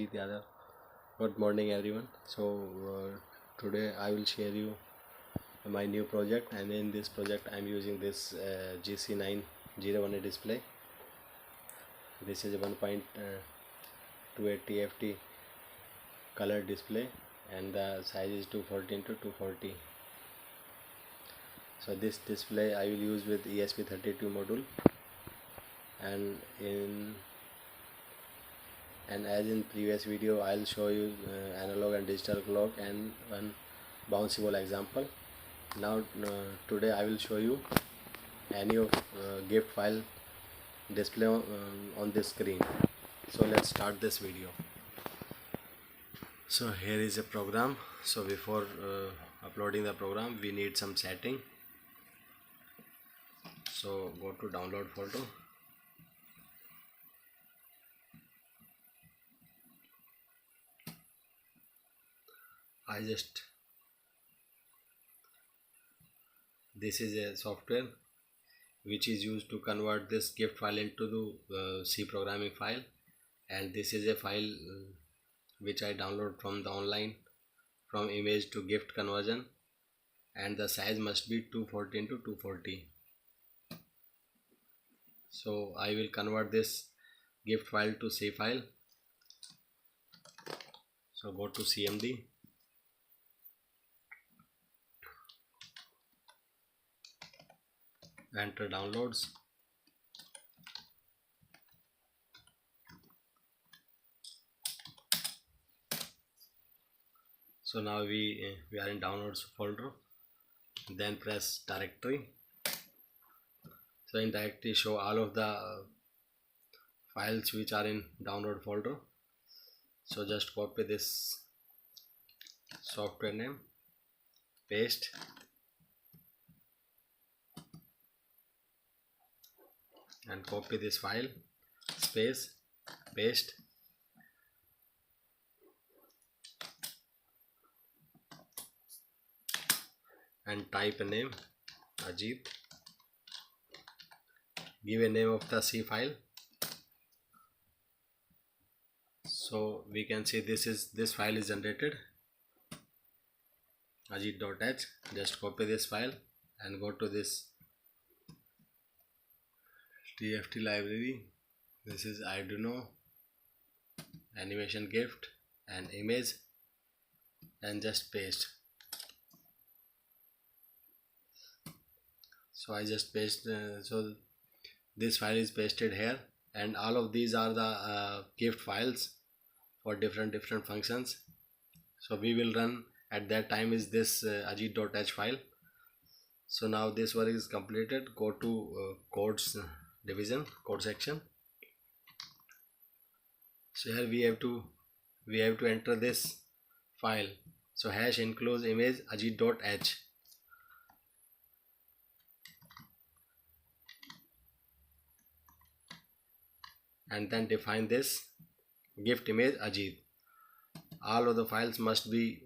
Ajit Yadav. Good morning everyone. Today I will share you my new project, and in this project I am using this GC9A01 display. This is a 1.28 TFT color display and the size is 240 into 240. So this display I will use with ESP32 module, and as in previous video I'll show you analog and digital clock and one bouncy ball example. Now today I will show you any of gift file display on this screen. So let's start this video. So here is a program. So before uploading the program we need some setting. So go to download photo. This is a software which is used to convert this gift file into the C programming file, and this is a file which I download from the online, from image to gift conversion, and the size must be 240 into 240. So I will convert this gift file to C file. So go to CMD, enter downloads, so now we are in downloads folder. Then press directory. So in directory show all of the files which are in download folder. So just copy this software name, paste, and copy this file, space, paste, and type a name, Ajit. Give a name of the C file. So we can see this file is generated, ajit.h. Just copy this file and go to this TFT library. This is Arduino, animation gift and image, and just paste. So I just paste, so this file is pasted here, and all of these are the gift files for different functions. So we will run at that time is this ajit.h file. So now this work is completed. Go to codes division, code section. So here we have to enter this file. So hash enclose image ajit.h. and then define this gift image Ajit. All of the files must be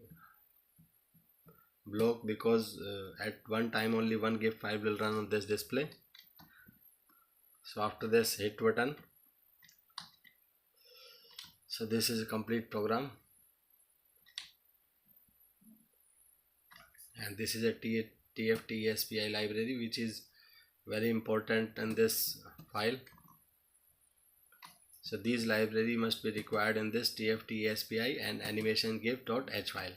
blocked because at one time only one gift file will run on this display. So after this, hit button. So this is a complete program, and this is a TFT-eSPI library which is very important in this file. So these library must be required in this TFT-eSPI and animation gift.h file.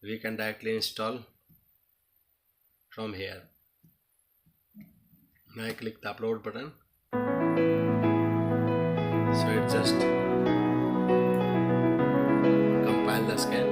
We can directly install from here. Now I click the upload button. So it just compile the scan.